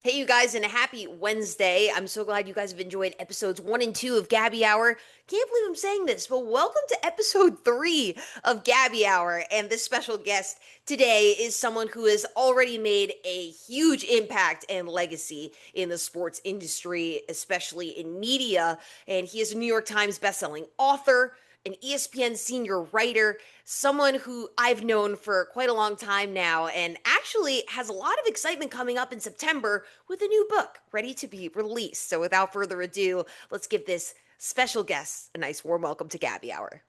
Hey, you guys, and a happy Wednesday. I'm so glad you guys have enjoyed episodes 1 and 2 of Gabby Hour. Can't believe I'm saying this, but welcome to episode 3 of Gabby Hour. And this special guest today is someone who has already made a huge impact and legacy in the sports industry, especially in media. And he is a New York Times bestselling author, an ESPN senior writer, someone who I've known for quite a long time now, and actually has a lot of excitement coming up in September with a new book ready to be released. So, without further ado, let's give this special guest a nice warm welcome to Gabby Hour.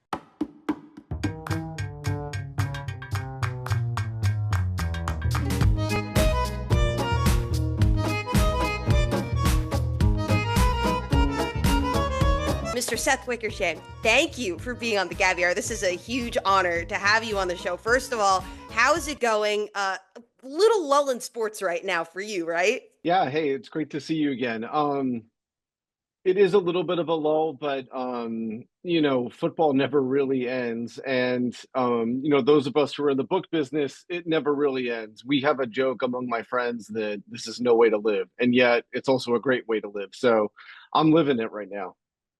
Mr. Seth Wickersham, thank you for being on the Gabby Hour. This is a huge honor to have you on the show. First of all, how's it going? A little lull in sports right now for you, right? Yeah, hey, it's great to see you again. It is a little bit of a lull, but football never really ends. And those of us who are in the book business, it never really ends. We have a joke among my friends that this is no way to live, and yet it's also a great way to live. So I'm living it right now.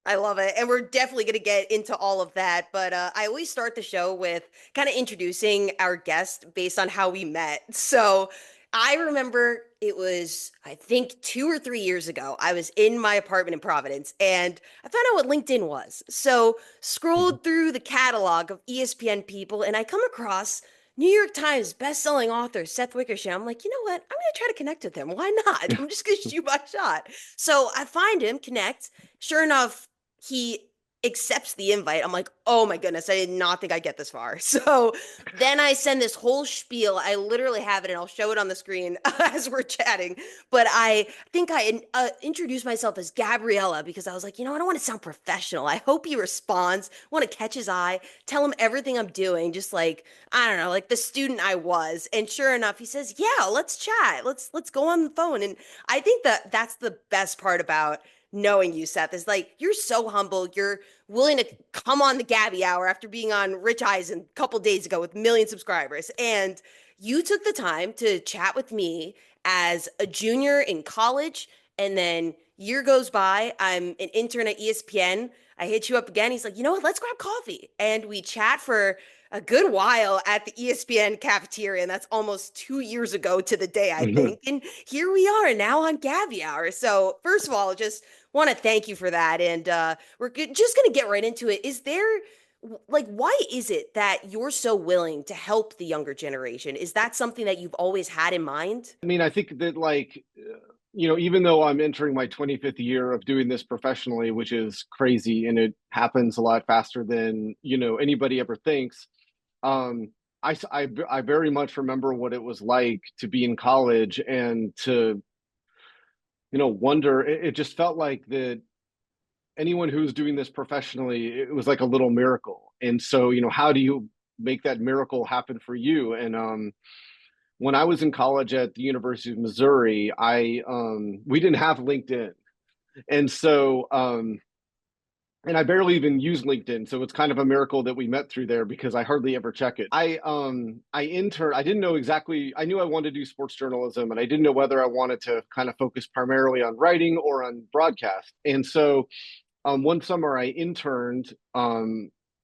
I love it. And we're definitely going to get into all of that. But I always start the show with kind of introducing our guest based on how we met. So I remember it was, I think, 2 or 3 years ago. I was in my apartment in Providence and I found out what LinkedIn was. So scrolled through the catalog of ESPN people and I come across New York Times bestselling author Seth Wickersham. I'm like, you know what? I'm going to try to connect with him. Why not? I'm just going to shoot my shot. So I find him, connect. Sure enough, he accepts the invite. I'm like, oh my goodness, I did not think I'd get this far. So then I send this whole spiel. I literally have it and I'll show it on the screen as we're chatting. But I think I introduced myself as Gabriella because I was like, I don't want to sound professional. I hope he responds. I want to catch his eye, tell him everything I'm doing, just like, I don't know, like the student I was. And sure enough, he says, yeah, let's chat. Let's go on the phone. And I think that that's the best part about knowing you, Seth, is like you're so humble. You're willing to come on the Gabby Hour after being on Rich Eisen a couple days ago with 1 million subscribers. And you took the time to chat with me as a junior in college. And then year goes by, I'm an intern at ESPN. I hit you up again. He's like, you know what? Let's grab coffee. And we chat for a good while at the ESPN cafeteria, and that's almost 2 years ago to the day, I think. And here we are now on Gabby Hour. So, first of all, just want to thank you for that. And we're just going to get right into it. Is there, like, why is it that you're so willing to help the younger generation? Is that something that you've always had in mind? I mean, I think that even though I'm entering my 25th year of doing this professionally, which is crazy and it happens a lot faster than, anybody ever thinks. Um, I very much remember what it was like to be in college and to, wonder. It just felt like that anyone who's doing this professionally, it was like a little miracle. And so, how do you make that miracle happen for you? And when I was in college at the University of Missouri, I we didn't have LinkedIn, and so and I barely even use LinkedIn, so it's kind of a miracle that we met through there because I hardly ever check it. I interned. I didn't know exactly. I knew I wanted to do sports journalism, and I didn't know whether I wanted to kind of focus primarily on writing or on broadcast. And so one summer I interned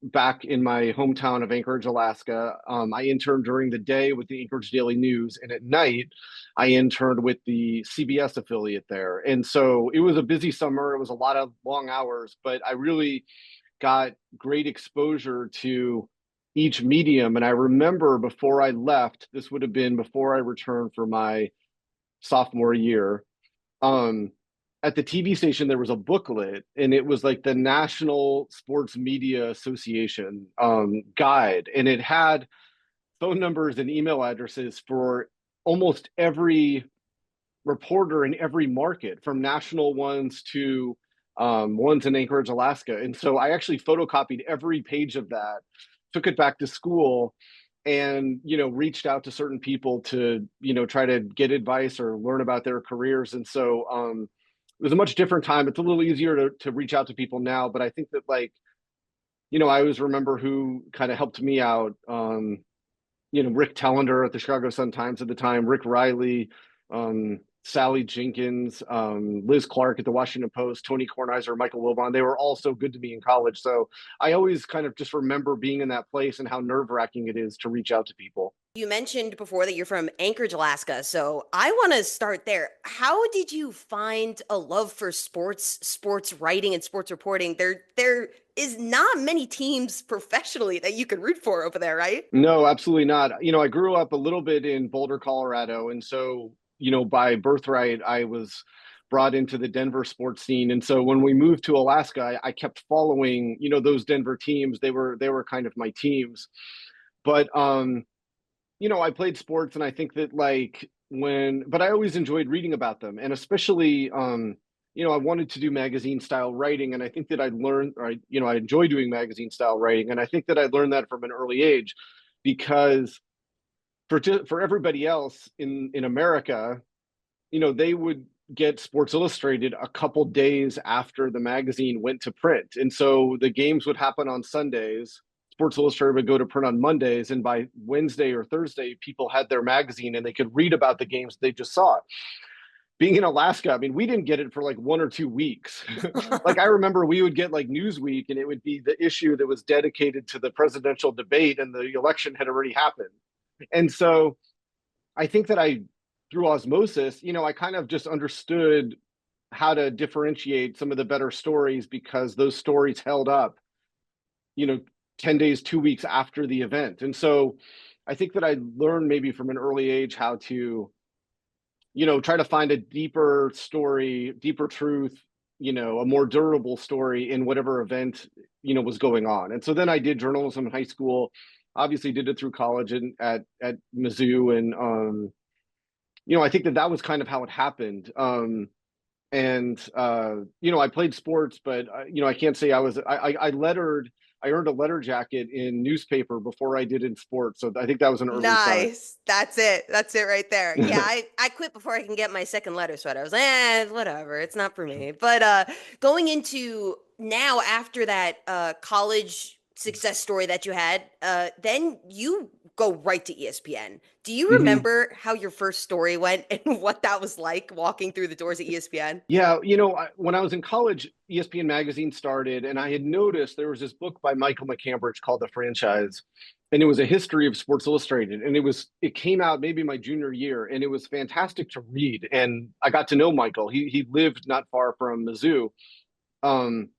back in my hometown of Anchorage, Alaska. I interned during the day with the Anchorage Daily News, and at night I interned with the CBS affiliate there. And so it was a busy summer. It was a lot of long hours, but I really got great exposure to each medium. And I remember before I left, this would have been before I returned for my sophomore year. Um, at the TV station, there was a booklet, and it was like the National Sports Media Association guide, and it had phone numbers and email addresses for almost every reporter in every market, from national ones to ones in Anchorage, Alaska. And so I actually photocopied every page of that, took it back to school, and reached out to certain people to try to get advice or learn about their careers. And so it was a much different time. It's a little easier to reach out to people now, but I think that I always remember who kind of helped me out. Rick Tellender at the Chicago Sun Times at the time, Rick Riley, Sally Jenkins, Liz Clark at the Washington Post, Tony Kornheiser, Michael Wilbon. They were all so good to me in college. So I always kind of just remember being in that place and how nerve-wracking it is to reach out to people. You mentioned before that you're from Anchorage, Alaska, so I want to start there. How did you find a love for sports writing and sports reporting? There is not many teams professionally that you can root for over there, right? No, absolutely not. I grew up a little bit in Boulder, Colorado, and so, by birthright, I was brought into the Denver sports scene. And so when we moved to Alaska, I kept following, those Denver teams. They were kind of my teams. But I played sports, and I think that but I always enjoyed reading about them, and especially I wanted to do magazine style writing, and I think that I'd learned, or I enjoy doing magazine style writing, and I think that I learned that from an early age, because for everybody else in America, they would get Sports Illustrated a couple days after the magazine went to print, and so the games would happen on Sundays. Sports Illustrated would go to print on Mondays, and by Wednesday or Thursday, people had their magazine and they could read about the games they just saw. Being in Alaska, I mean, we didn't get it for like 1 or 2 weeks. Like I remember we would get like Newsweek, and it would be the issue that was dedicated to the presidential debate, and the election had already happened. And so I think that through osmosis, I kind of just understood how to differentiate some of the better stories, because those stories held up, you know, 10 days, 2 weeks after the event. And so I think that I learned maybe from an early age how to, try to find a deeper story, deeper truth, a more durable story in whatever event, was going on. And so then I did journalism in high school, obviously did it through college and at Mizzou. And, I think that was kind of how it happened. I played sports, but I can't say I lettered. I earned a letter jacket in newspaper before I did in sports, so I think that was an early sign. Nice. That's it. That's it right there. Yeah, I quit before I can get my second letter sweater. I was like, whatever. It's not for me. But going into now after that college success story that you had, then you go right to ESPN. Do you Mhm. remember how your first story went and what that was like walking through the doors of ESPN? Yeah, when I was in college, ESPN magazine started, and I had noticed there was this book by Michael McCambridge called The Franchise, and it was a history of Sports Illustrated, and it came out maybe my junior year, and it was fantastic to read, and I got to know Michael. He lived not far from Mizzou, um,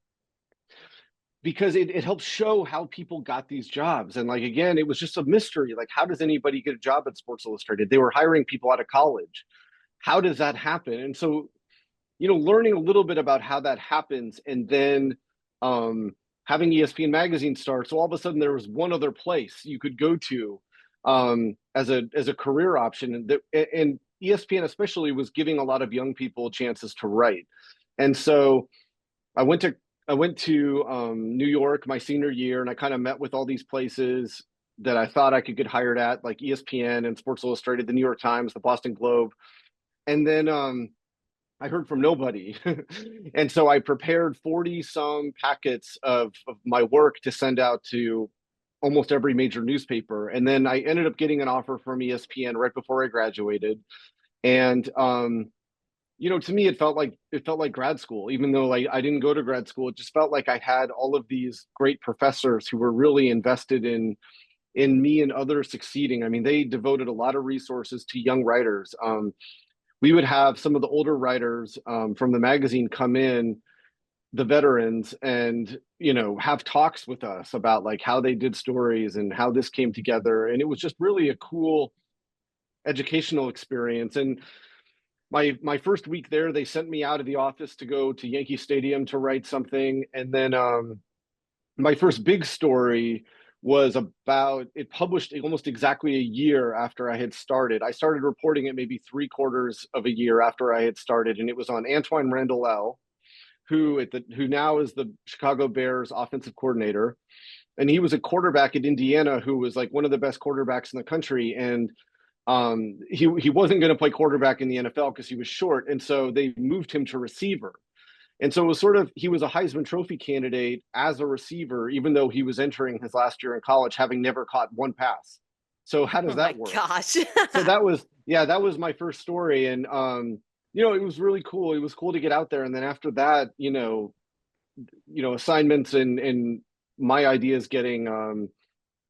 because it helped show how people got these jobs, and like again, it was just a mystery. Like, how does anybody get a job at Sports Illustrated? They were hiring people out of college. How does that happen? And so learning a little bit about how that happens, and then having ESPN magazine start. So all of a sudden there was one other place you could go to as a career option, and ESPN especially was giving a lot of young people chances to write. And so I went to New York my senior year, and I kind of met with all these places that I thought I could get hired at, like ESPN and Sports Illustrated, the New York Times, the Boston Globe, and then I heard from nobody. And so I prepared 40 some packets of my work to send out to almost every major newspaper. And then I ended up getting an offer from ESPN right before I graduated. And to me it felt like grad school, even though I didn't go to grad school. It just felt like I had all of these great professors who were really invested in me and others succeeding. I mean, they devoted a lot of resources to young writers. We would have some of the older writers from the magazine come in, the veterans, and have talks with us about like how they did stories and how this came together. And it was just really a cool educational experience. And my first week there, they sent me out of the office to go to Yankee Stadium to write something. And then my first big story was about, it published almost exactly a year after I had started. I started reporting it maybe 3/4 of a year after I had started, and it was on Antoine Randall, who now is the Chicago Bears offensive coordinator. And he was a quarterback at Indiana who was like one of the best quarterbacks in the country. And he wasn't going to play quarterback in the NFL because he was short, and so they moved him to receiver. And so it was sort of, he was a Heisman Trophy candidate as a receiver, even though he was entering his last year in college, having never caught one pass. So how does Oh my that work? gosh. So that was, yeah, that was my first story. And it was really cool. It was cool to get out there. And then after that, assignments and my ideas getting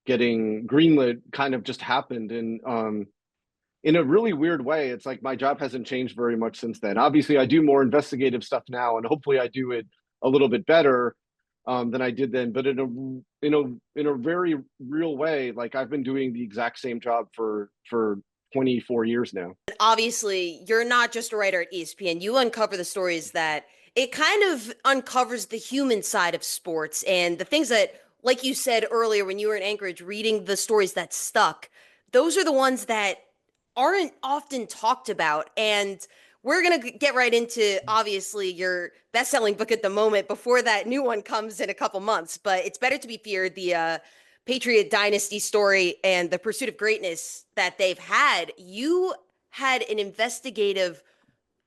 greenlit kind of just happened. And in a really weird way, it's like my job hasn't changed very much since then. Obviously, I do more investigative stuff now, and hopefully, I do it a little bit better than I did then. But in a very real way, like I've been doing the exact same job for 24 years now. Obviously, you're not just a writer at ESPN. You uncover the stories that it kind of uncovers the human side of sports and the things that, like you said earlier when you were in Anchorage, reading the stories that stuck. Those are the ones that aren't often talked about. And we're going to get right into obviously your best-selling book at the moment before that new one comes in a couple months. But it's better to be feared. The Patriot Dynasty story and the pursuit of greatness that they've had. You had an investigative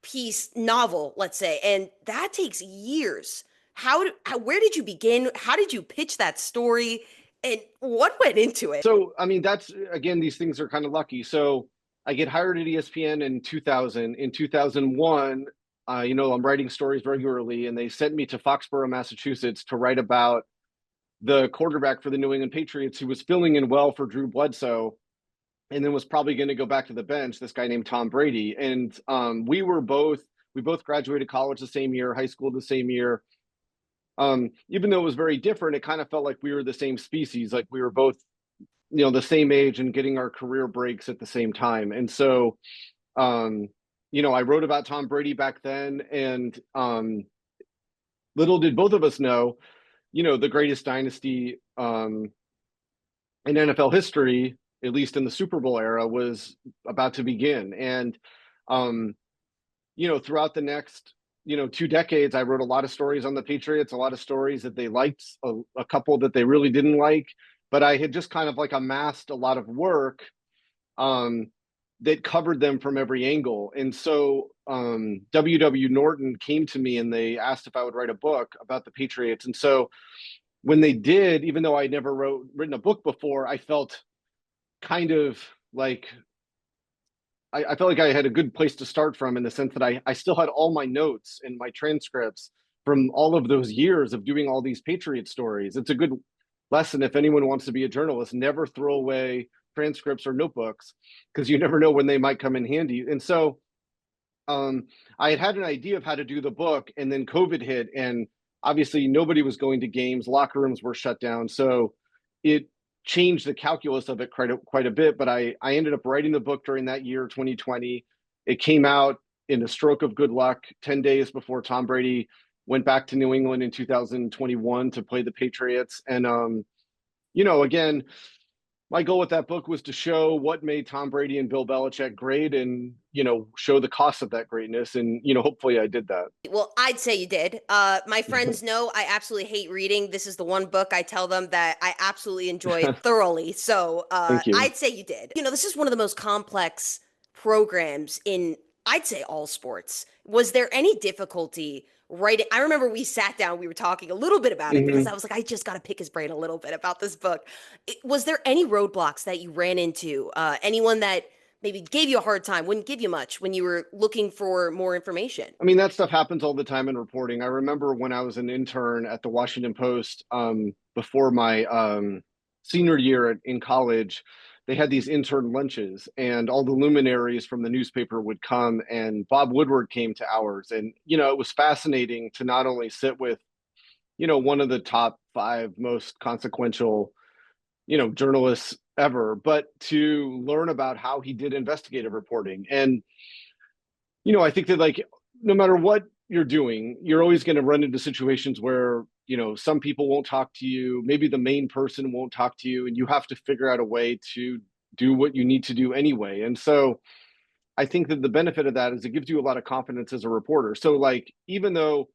piece novel, let's say, and that takes years. Where did you begin? How did you pitch that story? And what went into it? So, I mean, that's again, these things are kind of lucky. So, I get hired at ESPN in 2000. In 2001, I'm writing stories regularly, and they sent me to Foxborough, Massachusetts to write about the quarterback for the New England Patriots who was filling in well for Drew Bledsoe and then was probably going to go back to the bench, this guy named Tom Brady. And we both graduated college the same year, high school the same year. Even though it was very different, it kind of felt like we were the same species, like we were both, the same age and getting our career breaks at the same time. And so, I wrote about Tom Brady back then, and little did both of us know, the greatest dynasty in NFL history, at least in the Super Bowl era, was about to begin. And um, throughout the next, 2 decades, I wrote a lot of stories on the Patriots, a lot of stories that they liked, a couple that they really didn't like. But I had just kind of like amassed a lot of work um, that covered them from every angle. And so W. Norton came to me and they asked if I would write a book about the Patriots. And so when they did, even though I never written a book before, I felt kind of like I felt like I had a good place to start from, in the sense that I still had all my notes and my transcripts from all of those years of doing all these Patriot stories. It's a good lesson if anyone wants to be a journalist: never throw away transcripts or notebooks, because you never know when they might come in handy. And so I had an idea of how to do the book, and then COVID hit, and obviously nobody was going to games, locker rooms were shut down, so it changed the calculus of it quite a bit. But I ended up writing the book during that year, 2020. It came out in a stroke of good luck 10 days before Tom Brady went back to New England in 2021 to play the Patriots. And again, my goal with that book was to show what made Tom Brady and Bill Belichick great, and show the cost of that greatness. And hopefully I did that. Well, I'd say you did. My friends know I absolutely hate reading. This is the one book I tell them that I absolutely enjoy thoroughly. So Thank you. I'd say you did. This is one of the most complex programs in, I'd say, all sports. Was there any difficulty writing? I remember we sat down, we were talking a little bit about it because Mm-hmm. I was like, I just got to pick his brain a little bit about this book. Was there any roadblocks that you ran into? Anyone that maybe gave you a hard time, wouldn't give you much when you were looking for more information? I mean, that stuff happens all the time in reporting. I remember when I was an intern at the Washington Post, before my senior year in college, they had these intern lunches, and all the luminaries from the newspaper would come, and Bob Woodward came to ours. And, it was fascinating to not only sit with, one of the top five most consequential, journalists ever, but to learn about how he did investigative reporting. And I think that, like, no matter what you're doing, you're always going to run into situations where, some people won't talk to you. Maybe the main person won't talk to you, and you have to figure out a way to do what you need to do anyway. And so I think that the benefit of that is it gives you a lot of confidence as a reporter. So, like, even though,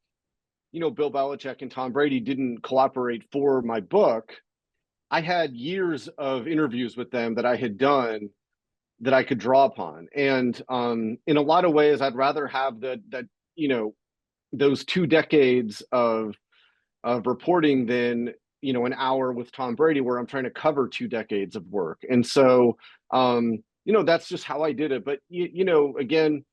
Bill Belichick and Tom Brady didn't cooperate for my book, I had years of interviews with them that I had done that I could draw upon. And in a lot of ways, I'd rather have that those 2 decades of reporting than an hour with Tom Brady where I'm trying to cover 2 decades of work. And so that's just how I did it. But again,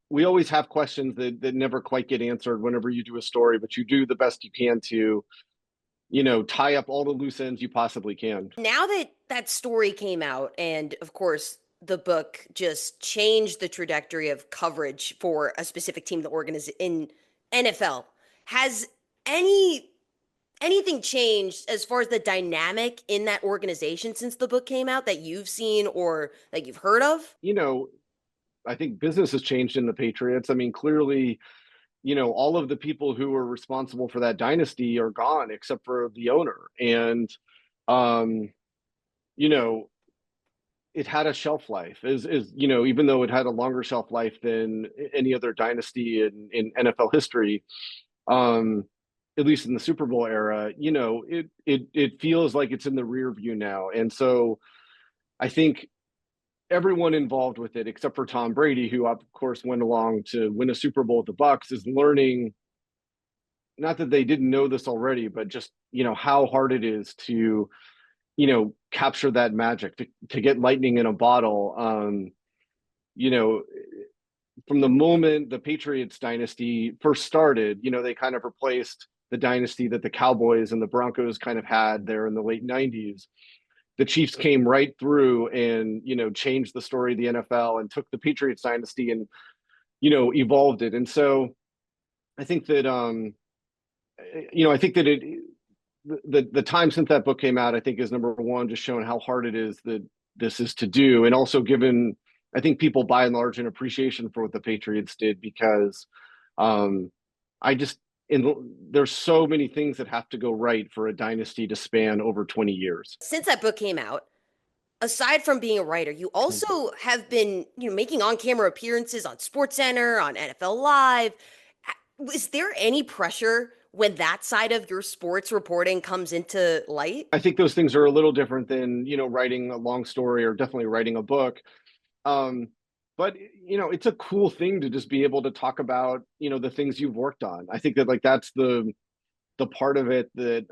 we always have questions that never quite get answered whenever you do a story, but you do the best you can to, tie up all the loose ends you possibly can. Now that that story came out, and of course, the book just changed the trajectory of coverage for a specific team, the organization in NFL, has any anything changed as far as the dynamic in that organization since the book came out that you've seen or that you've heard of? You know, I think business has changed in the Patriots. I mean, clearly, all of the people who were responsible for that dynasty are gone except for the owner. And, um, you know, it had a shelf life even though it had a longer shelf life than any other dynasty in NFL history, um, at least in the Super Bowl era, it feels like it's in the rear view now. And so I think everyone involved with it, except for Tom Brady, who of course went along to win a Super Bowl with the Bucks, is learning, not that they didn't know this already, but just how hard it is to capture that magic, to get lightning in a bottle. You know, from the moment the Patriots dynasty first started, they kind of replaced the dynasty that the Cowboys and the Broncos kind of had there in the late 90s. The Chiefs came right through and, changed the story of the NFL and took the Patriots dynasty and, evolved it. And so I think that, I think that the time since that book came out, I think is number one, just showing how hard it is that this is to do. And also given, I think people by and large an appreciation for what the Patriots did because I just, there's so many things that have to go right for a dynasty to span over 20 years. Since that book came out, aside from being a writer, you also have been, making on-camera appearances on SportsCenter, on NFL Live. Is there any pressure when that side of your sports reporting comes into light? I think those things are a little different than, writing a long story or definitely writing a book. Um, but it's a cool thing to just be able to talk about, the things you've worked on. I think that like that's the part of it that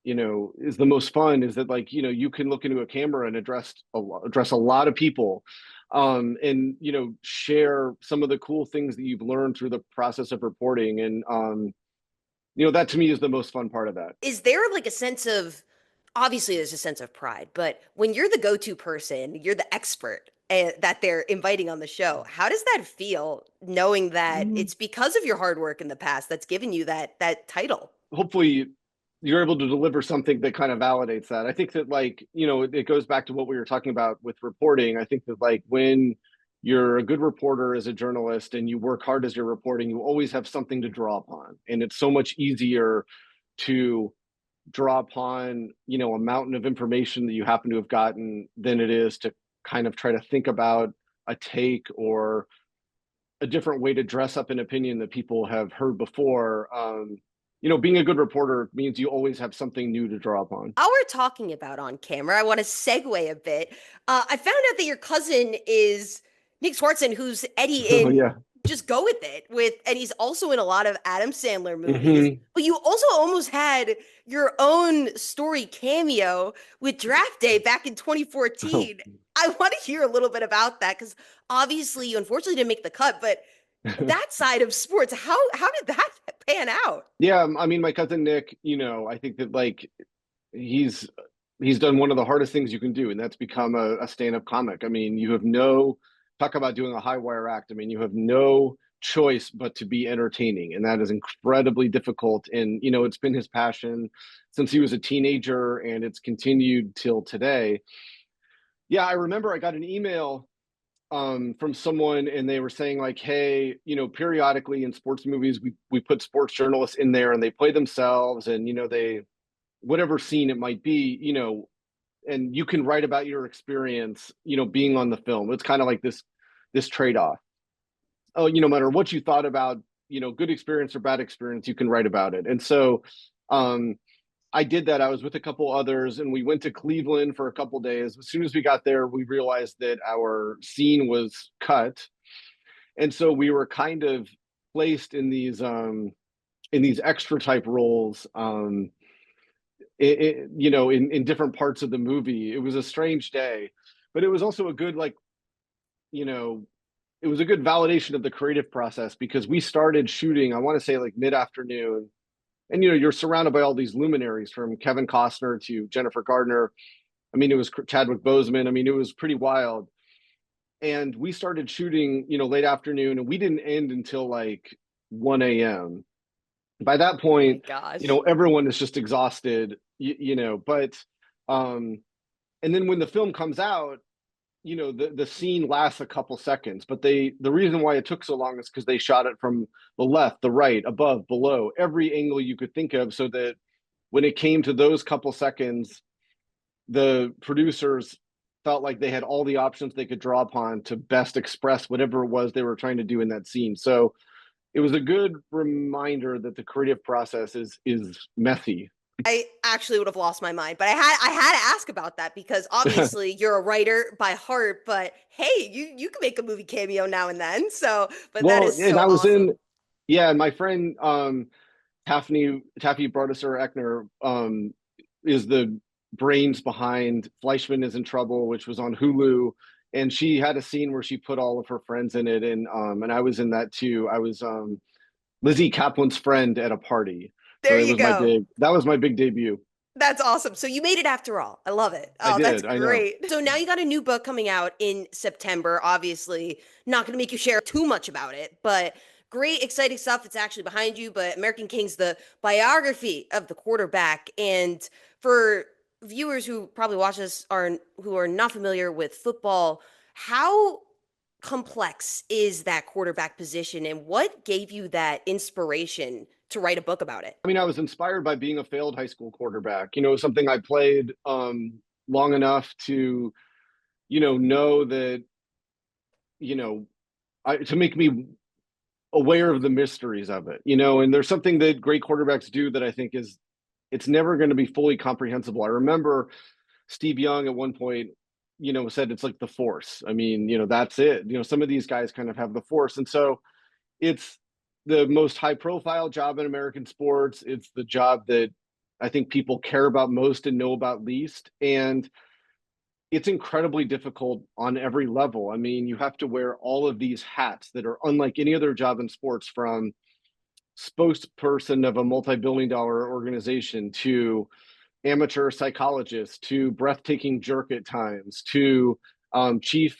is the most fun is that like you can look into a camera and address a lot of people, and share some of the cool things that you've learned through the process of reporting. And that to me is the most fun part of that. Is there like a sense of, obviously there's a sense of pride, but when you're the go-to person, you're the expert that they're inviting on the show, how does that feel knowing that it's because of your hard work in the past that's given you that title? Hopefully you're able to deliver something that kind of validates that. I think that like, it goes back to what we were talking about with reporting. I think that like when you're a good reporter as a journalist and you work hard as you're reporting, you always have something to draw upon. And it's so much easier to draw upon, a mountain of information that you happen to have gotten than it is to kind of try to think about a take or a different way to dress up an opinion that people have heard before. Being a good reporter means you always have something new to draw upon. While we're talking about on camera, I want to segue a bit. I found out that your cousin is Nick Swartzen, who's Eddie Oh in yeah. Just Go With It, and he's also in a lot of Adam Sandler movies. Mm-hmm. But you also almost had your own story cameo with Draft Day back in Oh. 2014. I want to hear a little bit about that because obviously you unfortunately didn't make the cut, but that side of sports, how did that pan out? Yeah, I mean, my cousin Nick, I think that like he's he's done one of the hardest things you can do, and that's become a stand-up comic. I mean, you have no talk about doing a high wire act. I mean, you have no choice but to be entertaining, and that is incredibly difficult. And it's been his passion since he was a teenager, and it's continued till today. Yeah, I remember I got an email from someone and they were saying like, hey, periodically in sports movies we put sports journalists in there and they play themselves and they whatever scene it might be, and you can write about your experience, being on the film. It's kind of like this trade-off. Oh, no matter what you thought about, good experience or bad experience, you can write about it. And so um I did that. I was with a couple others and we went to Cleveland for a couple days. As soon as we got there, we realized that our scene was cut. And so we were kind of placed in these extra type roles, in different parts of the movie. It was a strange day, but it was also a good, like, you know, it was a good validation of the creative process because we started shooting, I want to say like mid-afternoon, and you're surrounded by all these luminaries from Kevin Costner to Jennifer Gardner. I mean, it was Chadwick Boseman. I mean, it was pretty wild. And we started shooting, late afternoon, and we didn't end until like 1 a.m. By that Oh my point, gosh. everyone is just exhausted, but and then when the film comes out, the scene lasts a couple seconds, but the reason why it took so long is because they shot it from the left, the right, above, below, every angle you could think of, so that when it came to those couple seconds, the producers felt like they had all the options they could draw upon to best express whatever it was they were trying to do in that scene. So it was a good reminder that the creative process is messy. I actually would have lost my mind, but I had to ask about that because obviously you're a writer by heart, but hey, you can make a movie cameo now and then. So, but that Well, is and so I was awesome. in, yeah, and my friend Taffy Brodesser Eckner is the brains behind Fleischman is in Trouble, which was on Hulu, and she had a scene where she put all of her friends in it, and I was in that too. I was Lizzie Kaplan's friend at a party, so There you go. that was my big debut. That's awesome. So you made it after all. I love it. I Oh, that's did, I know. great. So now you got a new book coming out in September. Obviously, not going to make you share too much about it, but great, exciting stuff. It's actually behind you. But American King's the biography of the quarterback. And for viewers who probably watch this are who are not familiar with football, how complex is that quarterback position, and what gave you that inspiration to write a book about it? I mean, I was inspired by being a failed high school quarterback. Something I played long enough to, know that, you know, to make me aware of the mysteries of it. And there's something that great quarterbacks do that I think is it's never going to be fully comprehensible. I remember Steve Young at one point, said it's like the force. I mean, that's it. Some of these guys kind of have the force. And so it's the most high profile job in American sports. It's the job that I think people care about most and know about least. And it's incredibly difficult on every level. I mean, you have to wear all of these hats that are unlike any other job in sports, from spokesperson of a multi-billion dollar organization to amateur psychologist to breathtaking jerk at times to chief,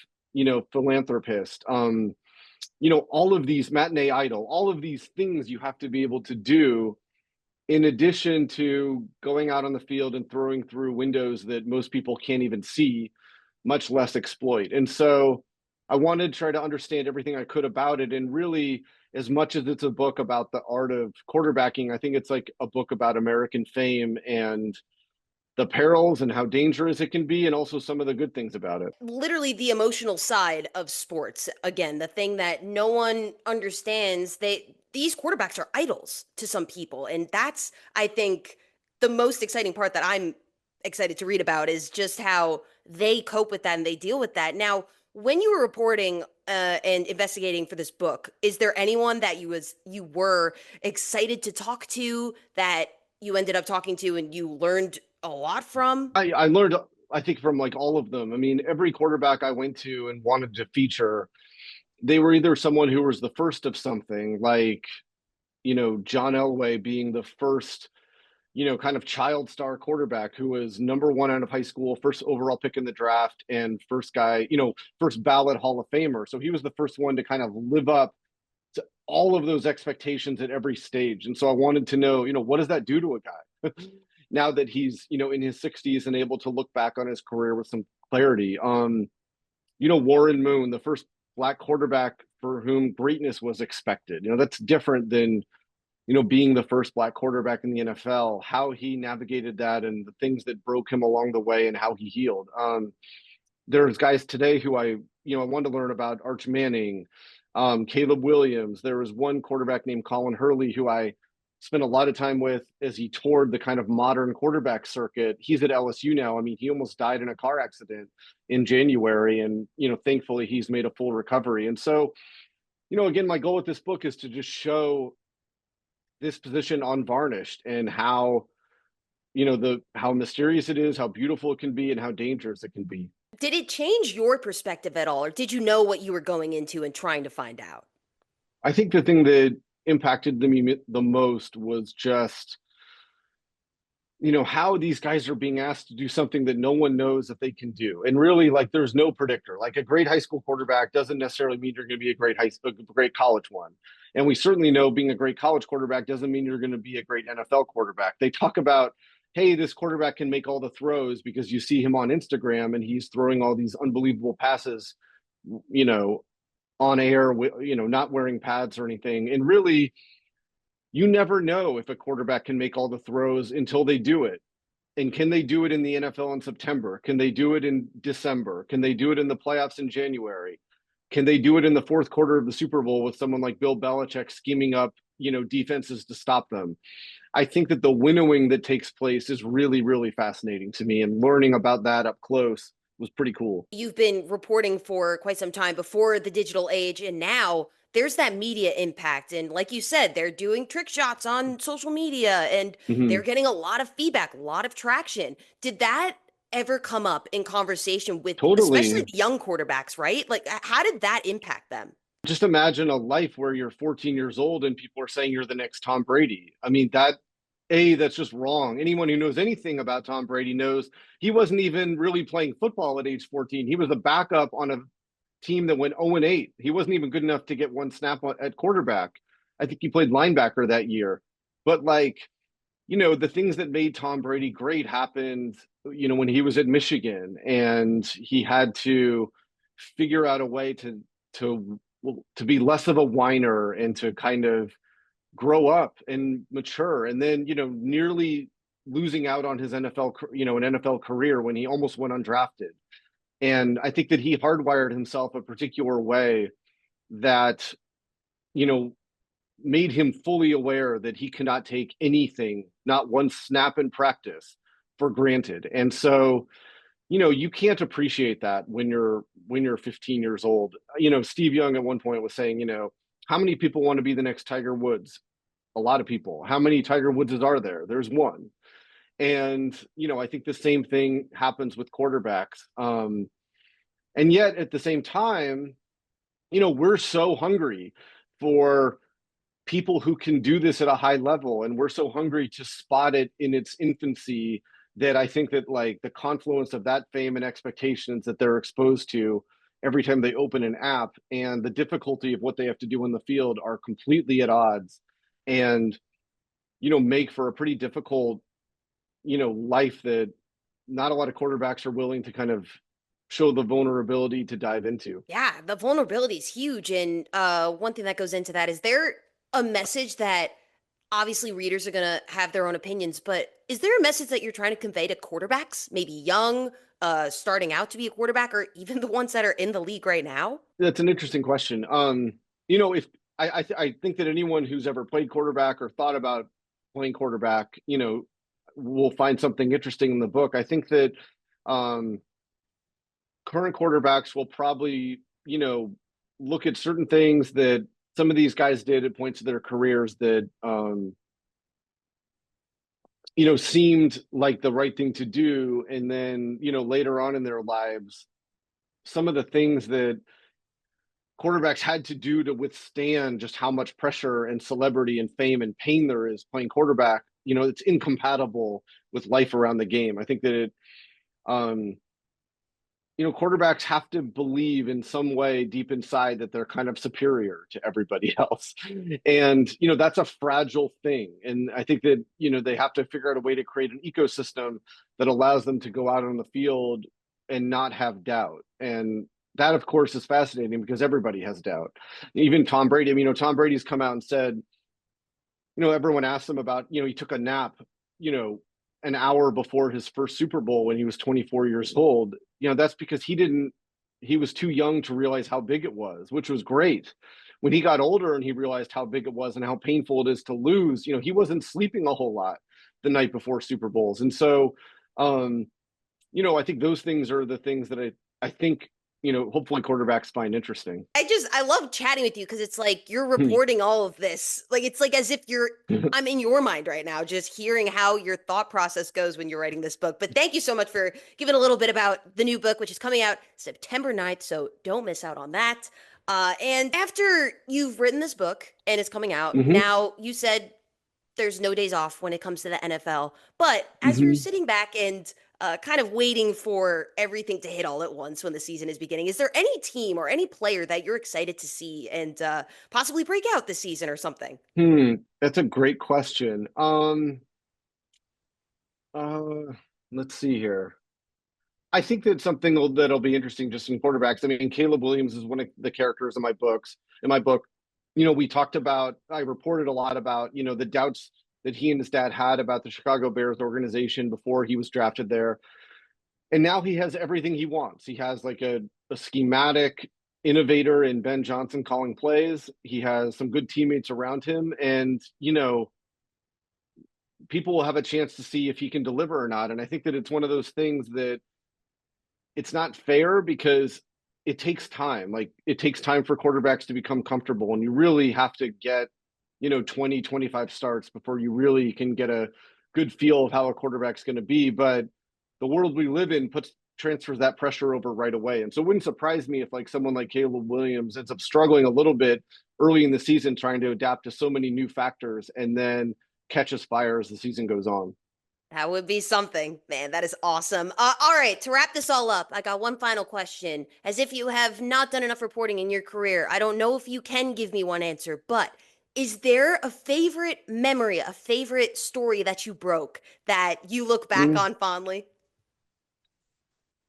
philanthropist, all of these matinee idol, all of these things you have to be able to do in addition to going out on the field and throwing through windows that most people can't even see, much less exploit. And so I wanted to try to understand everything I could about it. And really, as much as it's a book about the art of quarterbacking, I think it's like a book about American fame and the perils and how dangerous it can be, and also some of the good things about it. Literally the emotional side of sports. Again, the thing that no one understands. These quarterbacks are idols to some people, and that's, I think, the most exciting part that I'm excited to read about is just how they cope with that and they deal with that. Now, when you were reporting and investigating for this book, is there anyone that you were excited to talk to, that you ended up talking to and you learned a lot from? I learned, I think, from like all of them. I mean, every quarterback I went to and wanted to feature, they were either someone who was the first of something, like, John Elway being the first, kind of child star quarterback who was number one out of high school, first overall pick in the draft, and first guy, first ballot Hall of Famer. So he was the first one to kind of live up to all of those expectations at every stage. And so I wanted to know, what does that do to a guy now that he's, in his 60s and able to look back on his career with some clarity? Warren Moon, the first black quarterback for whom greatness was expected. That's different than, being the first black quarterback in the NFL, how he navigated that and the things that broke him along the way and how he healed. There's guys today who I wanted to learn about: Arch Manning, Caleb Williams. There was one quarterback named Colin Hurley who I spent a lot of time with as he toured the kind of modern quarterback circuit. He's at LSU now. I mean, he almost died in a car accident in January, and thankfully he's made a full recovery. And so, again, my goal with this book is to just show this position unvarnished and how, how mysterious it is, how beautiful it can be, and how dangerous it can be. Did it change your perspective at all, or did you know what you were going into and trying to find out? I think the thing that impacted me the most was just, how these guys are being asked to do something that no one knows that they can do. And really, like, there's no predictor. Like, a great high school quarterback doesn't necessarily mean you're going to be a great college one. And we certainly know being a great college quarterback doesn't mean you're going to be a great NFL quarterback. They talk about, hey, this quarterback can make all the throws because you see him on Instagram and he's throwing all these unbelievable passes, you know, on air, not wearing pads or anything. And really, you never know if a quarterback can make all the throws until they do it. And can they do it in the NFL in September? Can they do it in December? Can they do it in the playoffs in January? Can they do it in the fourth quarter of the Super Bowl with someone like Bill Belichick scheming up, defenses to stop them? I think that the winnowing that takes place is really, really fascinating to me, and learning about that up close was pretty cool. You've been reporting for quite some time before the digital age, and now there's that media impact. And like you said, they're doing trick shots on social media and they're Mm-hmm. getting a lot of feedback, a lot of traction. Did that ever come up in conversation with especially Totally. the young quarterbacks, right? Like, how did that impact them? Just imagine a life where you're 14 years old and people are saying you're the next Tom Brady. I mean, that's just wrong. Anyone who knows anything about Tom Brady knows he wasn't even really playing football at age 14. He was a backup on a team that went 0-8. He wasn't even good enough to get one snap at quarterback. I think he played linebacker that year. But, like, the things that made Tom Brady great happened, when he was at Michigan and he had to figure out a way to to be less of a whiner and to kind of grow up and mature, and then nearly losing out on his an NFL career when he almost went undrafted. And I think that he hardwired himself a particular way that you know made him fully aware that he cannot take anything, not one snap in practice, for granted. And so, you can't appreciate that when you're 15 years old. Steve Young at one point was saying, how many people want to be the next Tiger Woods? A lot of people. How many Tiger Woodses are there? There's one. And I think the same thing happens with quarterbacks. And yet at the same time, we're so hungry for people who can do this at a high level, and we're so hungry to spot it in its infancy, that I think that, like, the confluence of that fame and expectations that they're exposed to every time they open an app and the difficulty of what they have to do in the field are completely at odds, and make for a pretty difficult life that not a lot of quarterbacks are willing to kind of show the vulnerability to dive into. Yeah, the vulnerability is huge. And one thing that goes into that is there a message that obviously readers are going to have their own opinions, but is there a message that you're trying to convey to quarterbacks, maybe young, starting out to be a quarterback, or even the ones that are in the league right now? That's an interesting question. If I think that anyone who's ever played quarterback or thought about playing quarterback, will find something interesting in the book. I think that um, current quarterbacks will probably, look at certain things that some of these guys did at points of their careers that, seemed like the right thing to do. And then, later on in their lives, some of the things that quarterbacks had to do to withstand just how much pressure and celebrity and fame and pain there is playing quarterback, it's incompatible with life around the game. I think that um, quarterbacks have to believe in some way deep inside that they're kind of superior to everybody else. And, that's a fragile thing. And I think that, they have to figure out a way to create an ecosystem that allows them to go out on the field and not have doubt. And that, of course, is fascinating because everybody has doubt. Even Tom Brady. I mean, Tom Brady's come out and said, everyone asked him about, he took a nap, you know, an hour before his first Super Bowl when he was 24 years old. That's because he was too young to realize how big it was, which was great. When he got older and he realized how big it was and how painful it is to lose, he wasn't sleeping a whole lot the night before Super Bowls. And so, I think those things are the things that I think, hopefully quarterbacks find interesting. I love chatting with you because it's like you're reporting all of this. Like it's like as if I'm in your mind right now, just hearing how your thought process goes when you're writing this book. But thank you so much for giving a little bit about the new book, which is coming out September 9th. So don't miss out on that. And after you've written this book and it's coming out, Hmm. now you said there's no days off when it comes to the NFL. But as you're Hmm. sitting back and kind of waiting for everything to hit all at once when the season is beginning, is there any team or any player that you're excited to see and possibly break out this season or something? That's a great question. Uh, let's see here. I think that that'll be interesting just in quarterbacks. I mean, Caleb Williams is one of the characters in my books. In my book, I reported a lot about, the doubts that he and his dad had about the Chicago Bears organization before he was drafted there. And now he has everything he wants. He has like a schematic innovator in Ben Johnson calling plays. He has some good teammates around him. And, people will have a chance to see if he can deliver or not. And I think that it's one of those things that it's not fair because it takes time. Like it takes time for quarterbacks to become comfortable, and you really have to get, 20, 25 starts before you really can get a good feel of how a quarterback's going to be. But the world we live in transfers that pressure over right away. And so it wouldn't surprise me if like someone like Caleb Williams ends up struggling a little bit early in the season trying to adapt to so many new factors and then catches fire as the season goes on. That would be something, man. That is awesome. All right, to wrap this all up, I got one final question. As if you have not done enough reporting in your career, I don't know if you can give me one answer, but is there a favorite memory, a favorite story that you broke that you look back Mm. on fondly?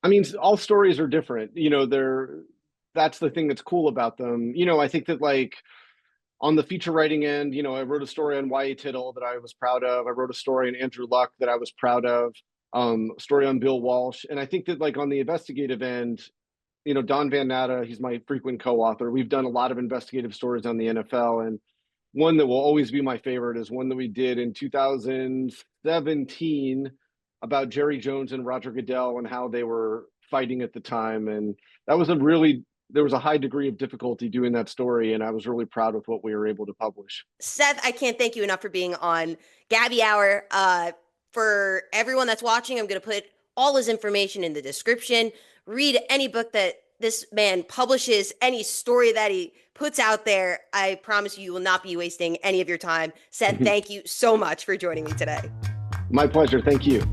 I mean, all stories are different. That's the thing that's cool about them. I think that like on the feature writing end, I wrote a story on Y.A. Tittle that I was proud of. I wrote a story on Andrew Luck that I was proud of. A story on Bill Walsh, and I think that like on the investigative end, Don Van Natta, he's my frequent co-author. We've done a lot of investigative stories on the NFL, and one that will always be my favorite is one that we did in 2017 about Jerry Jones and Roger Goodell and how they were fighting at the time. And that was there was a high degree of difficulty doing that story, and I was really proud with what we were able to publish. Seth, I can't thank you enough for being on Gabby Hour. For everyone that's watching, I'm going to put all his information in the description. Read any book that this man publishes, any story that he puts out there. I promise you will not be wasting any of your time. Seth, thank you so much for joining me today. My pleasure. Thank you.